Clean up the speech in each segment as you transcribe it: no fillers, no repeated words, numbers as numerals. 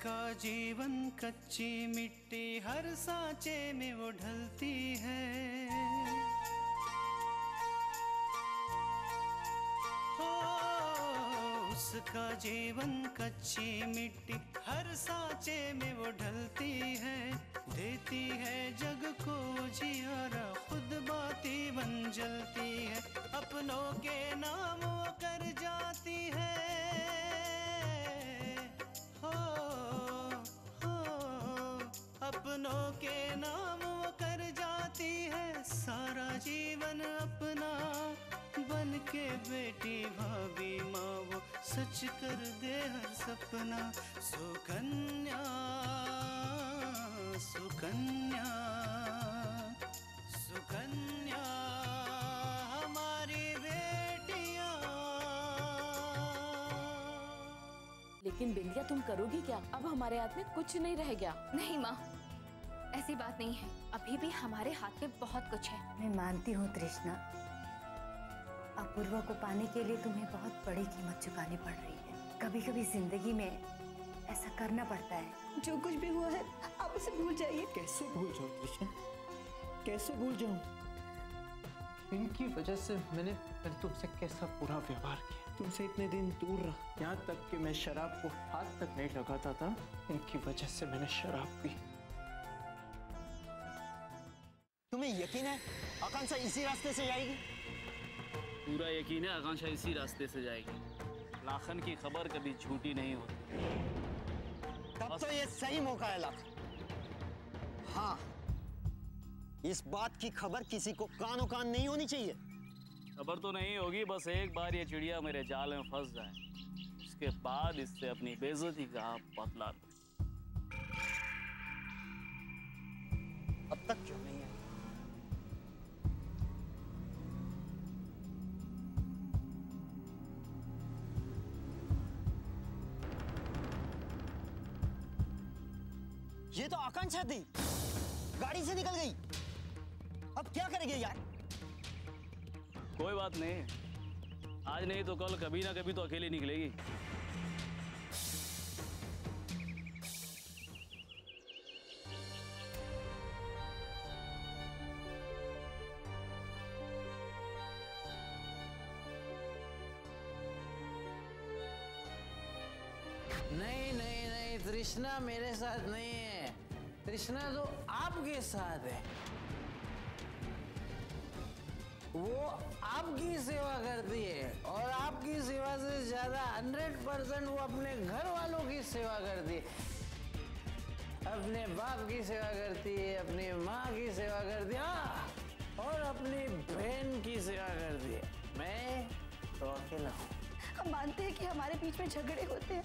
उसका जीवन कच्ची मिट्टी, हर सांचे में वो ढलती है। हो उसका जीवन कच्ची मिट्टी, हर सांचे में वो ढलती है। देती है जग को जियारा, खुद बाती बन जलती है। अपनों के नाम वो कर जाती है। अपनों के नाम वो कर जाती है। सारा जीवन अपना बन के बेटी भाभी माँ वो सच कर दे हर सपना। सुकन्या सुकन्या सुकन्या हमारी बेटियां। लेकिन बिंदिया तुम करोगी क्या? अब हमारे हाथ में कुछ नहीं रह गया। नहीं माँ, ऐसी बात नहीं है, अभी भी हमारे हाथ में बहुत कुछ है। मैं मानती हूँ तृष्णा, अपूर्वा को पाने के लिए तुम्हें बहुत बड़ी कीमत चुकानी पड़ रही है। कभी कभी जिंदगी में ऐसा करना पड़ता है। जो कुछ भी हुआ है आप उसे भूल जाइए। कैसे भूल जाऊं तृष्णा, कैसे भूल जाऊं? इनकी वजह से मैंने तुमसे कैसा बुरा व्यवहार किया, तुमसे इतने दिन दूर रहा, यहाँ तक कि मैं शराब को हाथ तक नहीं लगाता था। इनकी वजह से मैंने शराब पी। तुम्हें यकीन है आकांक्षा इसी रास्ते से जाएगी? पूरा यकीन है आकांक्षा इसी रास्ते से जाएगी। लाखन की खबर कभी झूठी नहीं होती। तब तो ये सही मौका है लाखन। हाँ, इस बात की खबर किसी को कानो कान नहीं होनी चाहिए। खबर तो नहीं होगी, बस एक बार ये चिड़िया मेरे जाल में फंस जाए, उसके बाद इससे अपनी बेइज्जती का बदला लूं। अब तक क्यों नहीं है? ये तो आकांक्षा थी, गाड़ी से निकल गई। अब क्या करेंगे यार? कोई बात नहीं, आज नहीं तो कल कभी ना कभी तो अकेली निकलेगी। नहीं नहीं नहीं, तृष्णा मेरे साथ नहीं है। तृष्णा तो आपके साथ है। वो आपकी सेवा करती है और आपकी सेवा से ज्यादा 100% वो अपने घर वालों की सेवा करती है। अपने बाप की सेवा करती है, अपनी माँ की सेवा करती है, हाँ, और अपनी बहन की सेवा करती है। मैं तो अकेला हूँ। हम मानते हैं कि हमारे बीच में झगड़े होते हैं,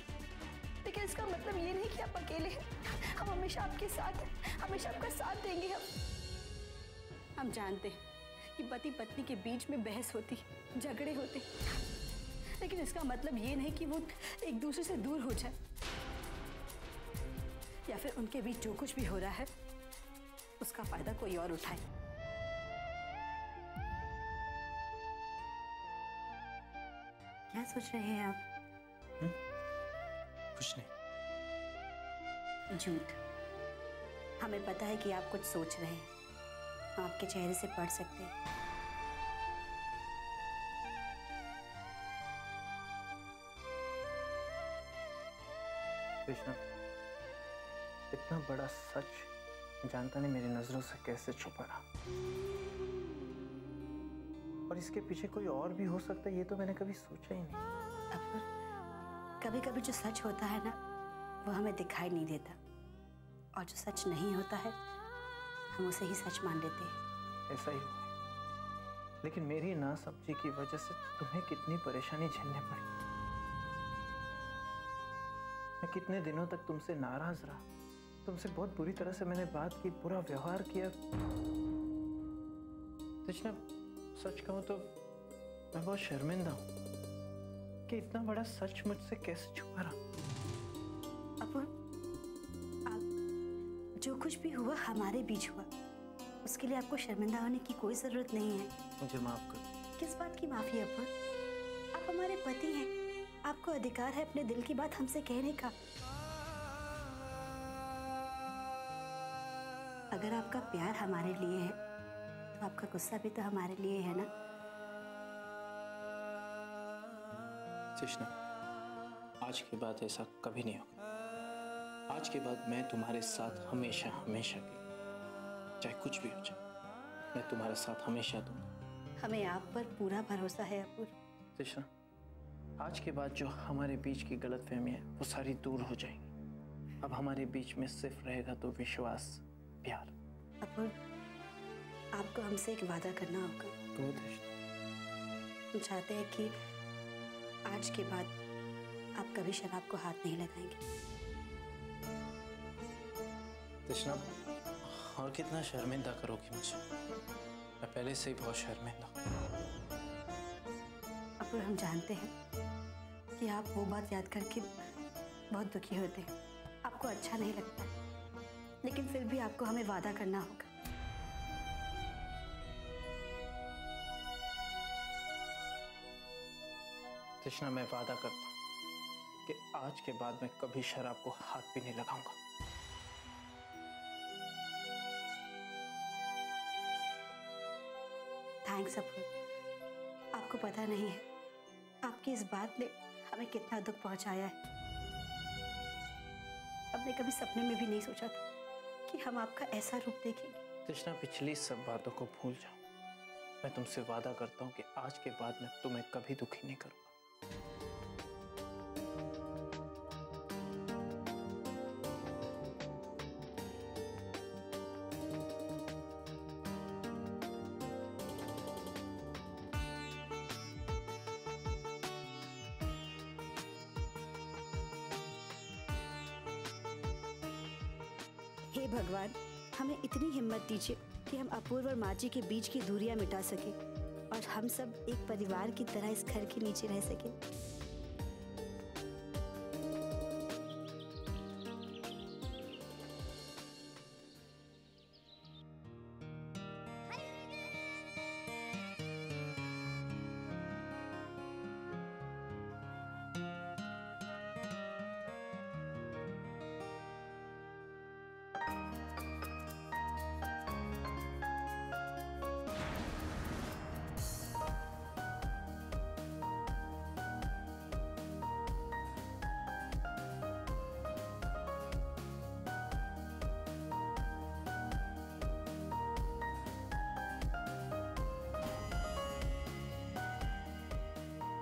लेकिन इसका मतलब ये नहीं कि आप अकेले हैं। हम हमेशा आपके साथ हैं, हमेशा आपका साथ देंगे। हम जानते हैं कि पति पत्नी के बीच में बहस होती, झगड़े होते, लेकिन इसका मतलब ये नहीं कि वो एक दूसरे से दूर हो जाए या फिर उनके बीच जो कुछ भी हो रहा है उसका फायदा कोई और उठाए। क्या सोच रहे हैं आप? कुछ नहीं। झूठ। हमें पता है कि आप कुछ सोच रहे हैं, हम आपके चेहरे से पढ़ सकते हैं। कृष्णा, इतना बड़ा सच जानता नहीं मेरी नजरों से कैसे छुपा रहा, और इसके पीछे कोई और भी हो सकता है, ये तो मैंने कभी सोचा ही नहीं। कभी कभी जो सच होता है ना वो हमें दिखाई नहीं देता, और जो सच नहीं होता है हम उसे ही सच मान लेते हैं। ऐसा ही हुआ, लेकिन मेरी नासमझी की वजह से तुम्हें कितनी परेशानी झेलनी पड़ी। मैं कितने दिनों तक तुमसे नाराज रहा, तुमसे बहुत बुरी तरह से मैंने बात की, बुरा व्यवहार किया। तृष्णा, सच कहूं तो मैं बहुत शर्मिंदा हूं कि इतना बड़ा सच मुझसे कैसे छुपा रहा। आप जो कुछ भी हुआ हमारे बीच हुआ, उसके लिए आपको शर्मिंदा होने की कोई जरूरत नहीं है। मुझे माफ कर। किस बात की माफी अपुर? आप हमारे पति हैं, आपको अधिकार है अपने दिल की बात हमसे कहने का। अगर आपका प्यार हमारे लिए है तो आपका गुस्सा भी तो हमारे लिए है ना। तृष्णा, आज के बाद ऐसा कभी नहीं होगा। आज के बाद मैं तुम्हारे साथ हमेशा हमेशा के लिए, चाहे कुछ भी हो जाए, मैं तुम्हारे साथ हमेशा दूंगा। हमें आप पर पूरा भरोसा है अपूर्व। तृष्णा, आज के बाद जो हमारे बीच की गलतफहमी है वो सारी दूर हो जाएंगी। अब हमारे बीच में सिर्फ रहेगा तो विश्वास, प्यार। अपूर्व, आपको हमसे एक वादा करना होगा। तो तृष्णा, हम चाहते हैं कि आज के बाद आप कभी शराब को हाथ नहीं लगाएंगे। तृष्णा, और कितना शर्मिंदा करोगी मुझे? मैं पहले से ही बहुत शर्मिंदा हूं। अपूर्व, हम जानते हैं कि आप वो बात याद करके बहुत दुखी होते हैं, आपको अच्छा नहीं लगता, लेकिन फिर भी आपको हमें वादा करना होगा। तृष्णा, मैं वादा करता हूं कि आज के बाद मैं कभी शराब को हाथ भी नहीं लगाऊंगा। थैंक्स अपूर्व। आपको पता नहीं है आपकी इस बात ने हमें कितना दुख पहुंचाया है। हमने कभी सपने में भी नहीं सोचा था कि हम आपका ऐसा रूप देखेंगे। तृष्णा, पिछली सब बातों को भूल जाओ। मैं तुमसे वादा करता हूँ कि आज के बाद मैं तुम्हें कभी दुखी नहीं करूंगा। हे भगवान, हमें इतनी हिम्मत दीजिए कि हम अपूर्व और माँ जी के बीच की दूरियां मिटा सके और हम सब एक परिवार की तरह इस घर के नीचे रह सके।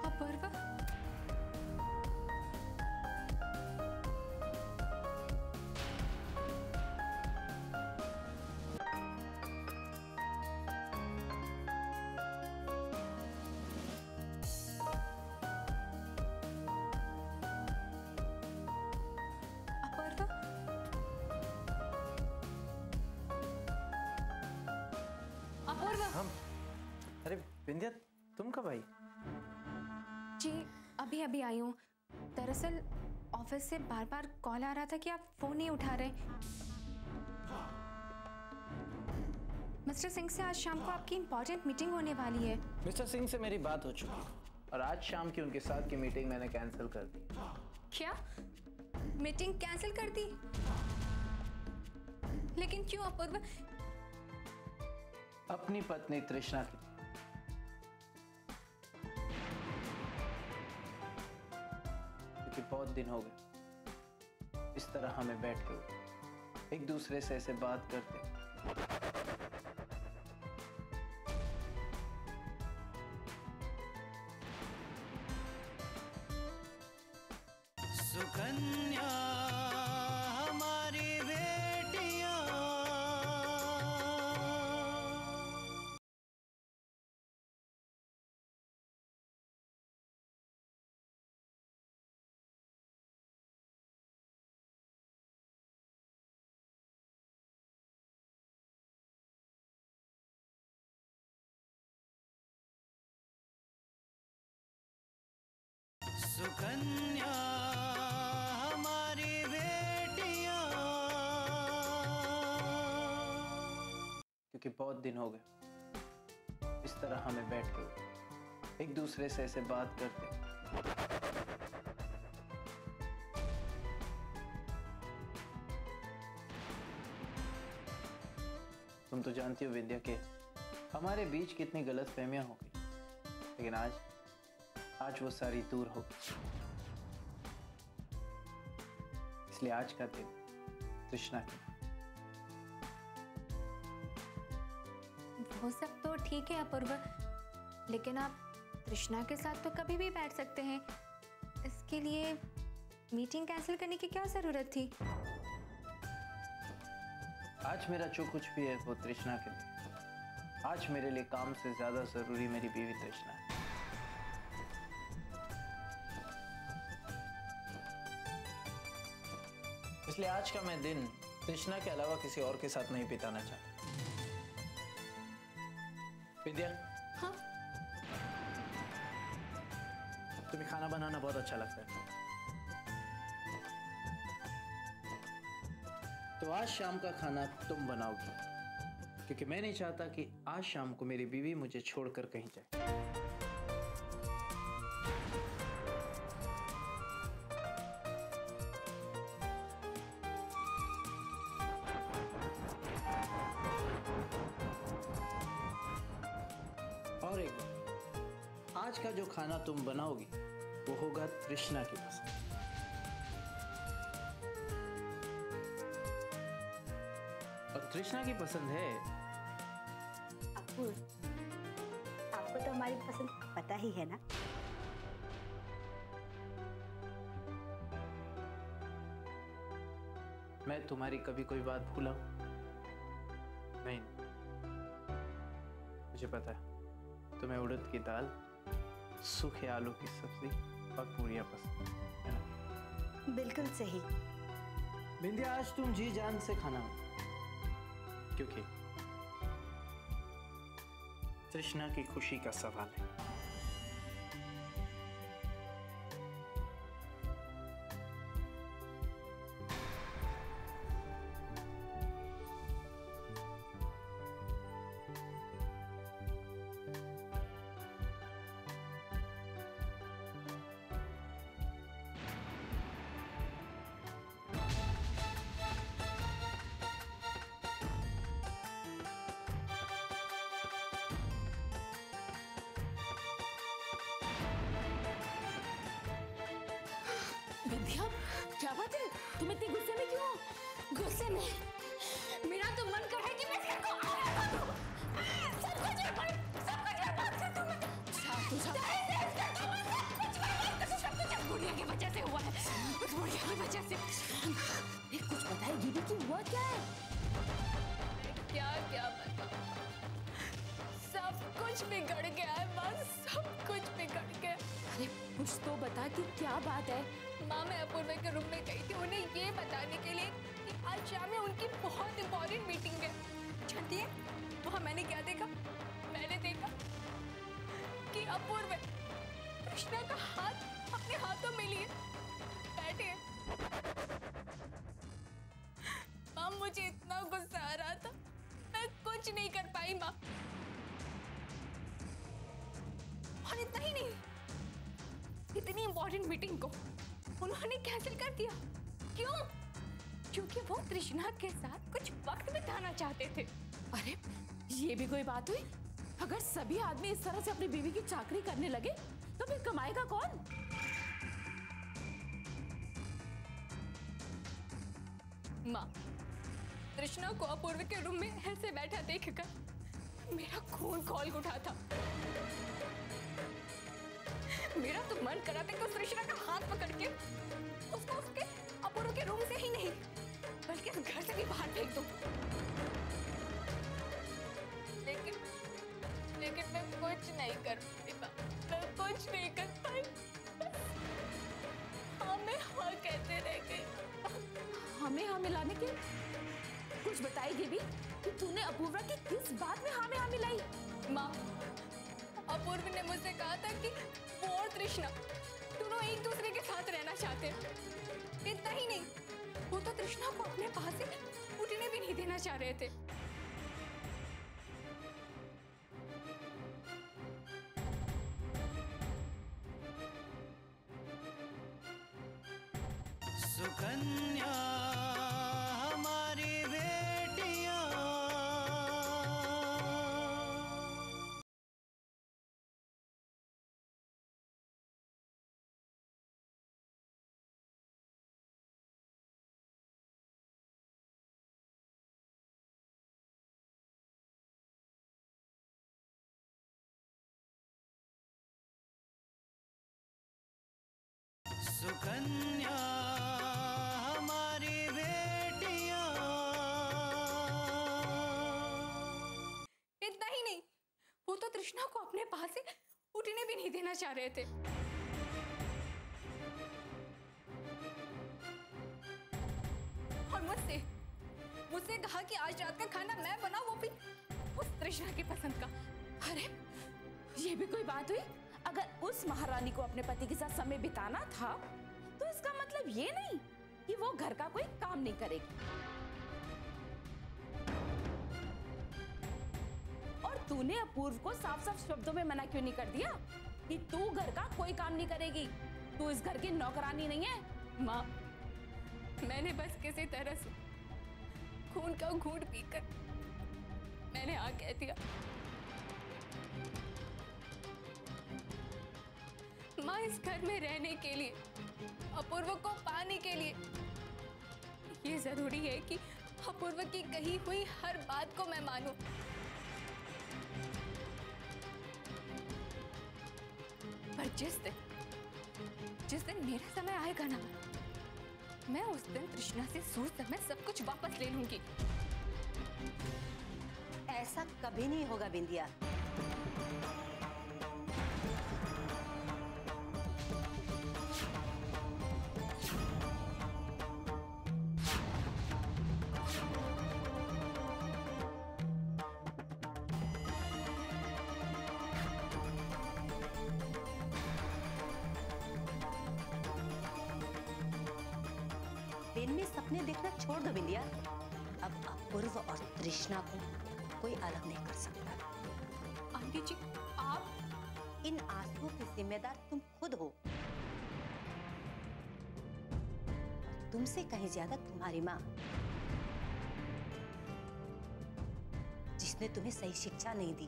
अपूर्व, अपूर्व, अपूर्व। हम, अरे विंध्या, तुम कब आई? जी अभी अभी आई हूँ। दरअसल ऑफिस से बार बार कॉल आ रहा था कि आप फोन नहीं उठा रहे। मिस्टर सिंह से आज शाम को आपकी इंपॉर्टेंट मीटिंग होने वाली है। मिस्टर सिंह से मेरी बात हो चुकी है और आज शाम की उनके साथ की मीटिंग मैंने कैंसिल कर दी। क्या मीटिंग कैंसिल कर दी? लेकिन क्यों अपूर्व? अपनी पत्नी तृष्णा की, क्योंकि बहुत दिन हो गए इस तरह हमें बैठे हुए एक दूसरे से ऐसे बात करते। सुकन्या हमारी बेटियां, सुकन्या हमारी बेटियां, क्योंकि बहुत दिन हो गए इस तरह हमें बैठे हुए एक दूसरे से ऐसे बात करते। तुम तो जानती हो विद्या के हमारे बीच कितनी गलतफहमियां हो गई, लेकिन आज वो सारी दूर हो गई। इसलिए आज का दिन तृष्णा के। वो सब तो ठीक है अपूर्व, लेकिन आप तृष्णा के साथ तो कभी भी बैठ सकते हैं। इसके लिए मीटिंग कैंसिल करने की क्या जरूरत थी? आज मेरा जो कुछ भी है वो तृष्णा के लिए। आज मेरे लिए काम से ज्यादा जरूरी मेरी बीवी तृष्णा है। इसलिए आज का मैं दिन तृष्णा के अलावा किसी और के साथ नहीं बिताना चाहता। विद्या, हाँ? तुम्हें खाना बनाना बहुत अच्छा लगता है, तो आज शाम का खाना तुम बनाओगी, क्योंकि मैं नहीं चाहता कि आज शाम को मेरी बीवी मुझे छोड़कर कहीं जाए। और एक बात, आज का जो खाना तुम बनाओगी वो होगा तृष्णा की पसंद। और तृष्णा की पसंद है। अपूर्व, आपको तो हमारी पसंद पता ही है ना? मैं तुम्हारी कभी कोई बात भूला हूं? नहीं, मुझे पता है तुम्हें उड़द की दाल, सूखे आलू की सब्जी और पूरियां पसंद है ना? बिल्कुल सही। बिंदिया, आज तुम जी जान से खाना, क्योंकि तृष्णा की खुशी का सवाल है। विद्या, क्या बात है? तुम इतनी गुस्से में क्यों हो? गुस्से में मेरा तो मन कर है कि मैं इसको आगे कर दूं। सब कुछ बर्बाद कर दूं मैं। सब कुछ बुढ़िया की वजह से हुआ है, उस बुढ़िया की वजह से। कुछ बताएगी भी कि हुआ क्या है? क्या बताऊं? सब कुछ बिगड़ गया है, बस सब कुछ बिगड़ गया। अरे कुछ तो बता कि क्या बात है? माँ, मैं अपूर्व के रूम में गई थी उन्हें ये बताने के लिए कि आज शाम में उनकी बहुत इंपॉर्टेंट मीटिंग है। जानती है वहाँ मैंने क्या देखा? मैंने देखा कि अपूर्व कृष्णा का हाथ अपने हाथों में लिए बैठे हैं। माँ, मुझे इतना गुस्सा आ रहा था, मैं कुछ नहीं कर पाई माँ। और इतना ही नहीं, इतनी इंपॉर्टेंट मीटिंग को उन्होंने कैंसिल कर दिया। क्यों? क्योंकि वो तृष्णा के साथ कुछ वक्त बिताना चाहते थे। अरे ये भी कोई बात हुई? अगर सभी आदमी इस तरह से अपनी बीवी की चाकरी करने लगे तो फिर कमाएगा कौन? माँ, तृष्णा को अपूर्व के रूम में ऐसे बैठा देखकर मेरा खून खौल उठा था। मेरा तो मन करा था कि उस तृष्णा का हाथ पकड़ के उसको उसके अपूर्व के रूम से ही नहीं बल्कि इस घर से भी बाहर फेंक दूं। लेकिन मैं कुछ नहीं कर पाई, मैं कुछ नहीं कर पाई। हाँ, मैं हाँ कहते रह गई। हमें हाँ मिलाने के कुछ बताएगी भी कि तूने अपूर्वा की किस बात में हाँ में हाँ मिलाई? माँ, अपूर्व ने मुझसे कहा था कि वो और तृष्णा दोनों एक दूसरे के साथ रहना चाहते हैं। इतना ही नहीं, वो तो तृष्णा को अपने पास से उठने भी नहीं देना चाह रहे थे। सुकन्या हमारी बेटियां सुकन्या हमारी बेटियां। इतना ही नहीं, वो तो तृष्णा को अपने पास से उठने भी नहीं देना चाह रहे थे। और मुझसे कहा कि आज रात का खाना मैं बनाऊं, वो भी उस तृष्णा की पसंद का। अरे ये भी कोई बात हुई? अगर उस महारानी को अपने पति के साथ समय बिताना था तो इसका मतलब ये नहीं कि वो घर का कोई काम नहीं करेगी। और तूने अपूर्व को साफ साफ शब्दों में मना क्यों नहीं कर दिया कि तू घर का कोई काम नहीं करेगी, तू इस घर की नौकरानी नहीं है। माँ, मैंने बस किसी तरह से खून का घूंट पीकर मैंने हाँ कह दिया। माँ, इस घर में रहने के लिए, अपूर्व को पाने के लिए ये जरूरी है कि अपूर्व की कही हुई हर बात को मैं मानूं। पर जिस दिन मेरा समय आएगा ना, मैं उस दिन तृष्णा से सूझ कर मैं सब कुछ वापस ले लूंगी। ऐसा कभी नहीं होगा बिंदिया। दिन में सपने देखना छोड़ दो बिंदिया। अब अपूर्व और तृष्णा को कोई अलग नहीं कर सकता। आंटी जी, आप इन आंसुओं की जिम्मेदार तुम खुद हो। तुमसे कहीं ज्यादा तुम्हारी माँ, जिसने तुम्हें सही शिक्षा नहीं दी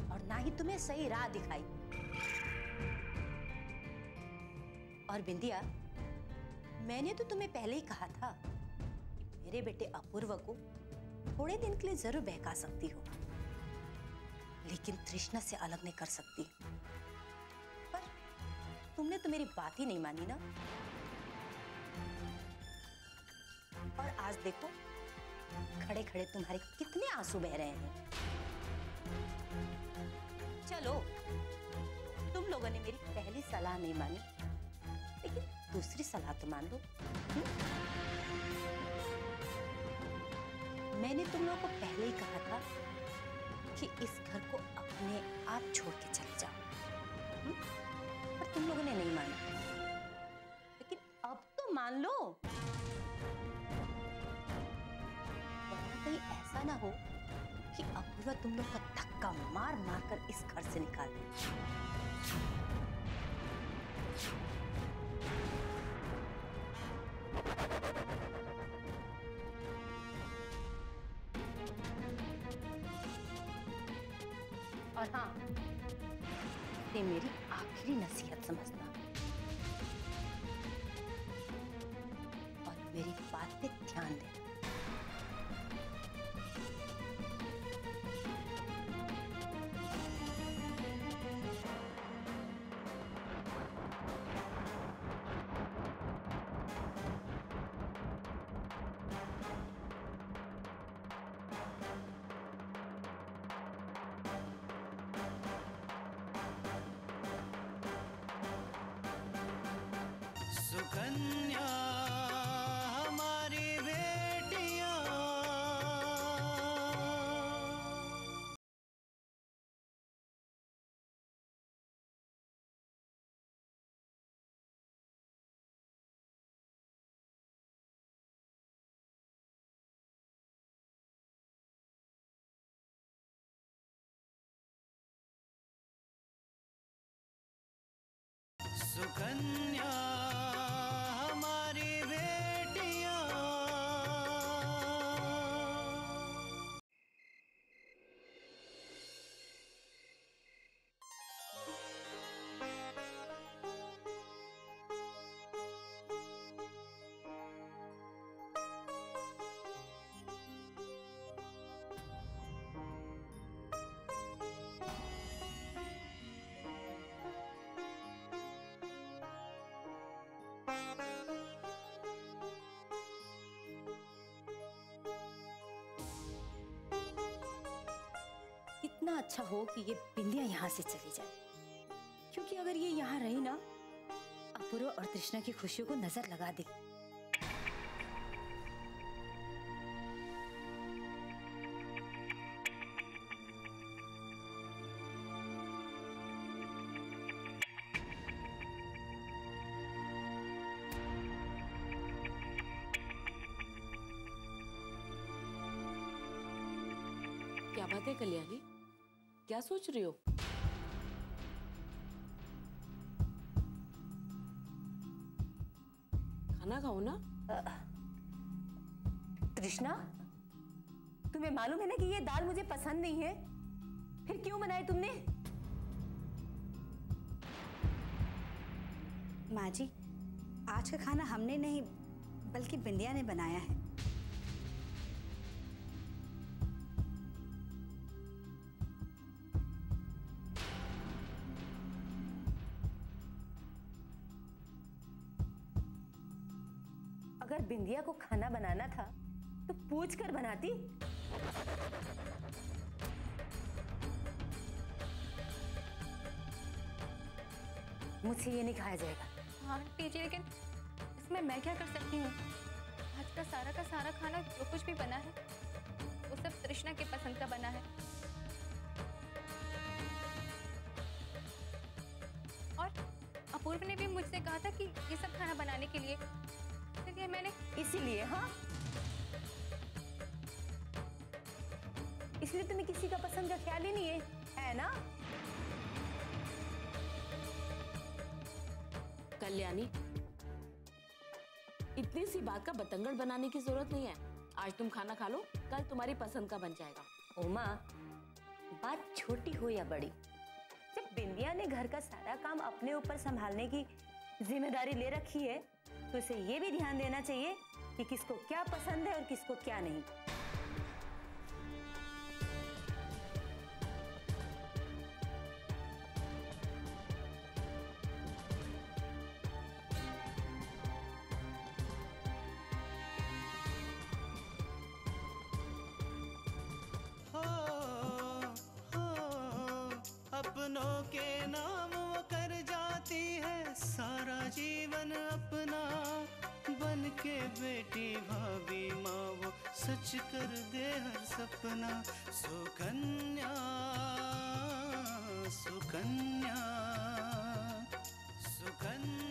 और ना ही तुम्हें सही राह दिखाई। और बिंदिया, मैंने तो तुम्हें पहले ही कहा था कि मेरे बेटे अपूर्व को थोड़े दिन के लिए जरूर बहका सकती हो, लेकिन तृष्णा से अलग नहीं कर सकती। पर तुमने तो मेरी बात ही नहीं मानी ना। और आज देखो, खड़े खड़े तुम्हारे कितने आंसू बह रहे हैं। चलो, तुम लोगों ने मेरी पहली सलाह नहीं मानी, लेकिन दूसरी सलाह तो मान लो। मैंने तुम लोगों को पहले ही कहा था कि इस घर को अपने आप छोड़ के चले जाओ, पर तुम लोगों ने नहीं माना। लेकिन अब तो मान लो, वरना कहीं ऐसा ना हो कि अपूर्वा तुम लोग का धक्का मार मार कर इस घर से निकाल दे। और हाँ, ये मेरी आखिरी नसीहत समझना और मेरी बात पे ध्यान देना। सुकन्या हमारी बेटियां। सुकन्या हमारी बेटियां। अच्छा हो कि ये बिंदिया यहाँ से चली जाए, क्योंकि अगर ये यहाँ रही ना, अपूर्व और तृष्णा की खुशियों को नजर लगा दे। क्या बात है कल्याणी, क्या सोच रही हो? खाना खाओ ना। तृष्णा, तुम्हें मालूम है ना कि ये दाल मुझे पसंद नहीं है, फिर क्यों बनाई तुमने? माँ जी, आज का खाना हमने नहीं बल्कि बिंदिया ने बनाया है। अगर बिंदिया को खाना बनाना था तो पूछ कर बनाती। मुझसे ये नहीं खाया जाएगा। हाँ आंटी जी, लेकिन इसमें मैं क्या कर सकती हूँ? आज का सारा खाना जो कुछ भी बना है वो सब तृष्णा के पसंद का बना है। और अपूर्व ने भी मुझसे कहा था कि ये सब खाना बनाने के लिए, इसलिए मैंने। इसीलिए? हाँ, इसलिए तुम्हें किसी का पसंद का ख्याल ही नहीं है ना? कल्याणी, इतनी सी बात का बतंगड़ बनाने की जरूरत नहीं है। आज तुम खाना खा लो, कल तुम्हारी पसंद का बन जाएगा। उमा, बात छोटी हो या बड़ी, जब बिंदिया ने घर का सारा काम अपने ऊपर संभालने की जिम्मेदारी ले रखी है तो उसे ये भी ध्यान देना चाहिए कि किसको क्या पसंद है और किसको क्या नहीं। अपनों के नाम वो कर जाती है सारा जीवन अपना, बन के बेटी भाभी माँ वो सच कर दे हर सपना। सुकन्या सुकन्या सुकन्या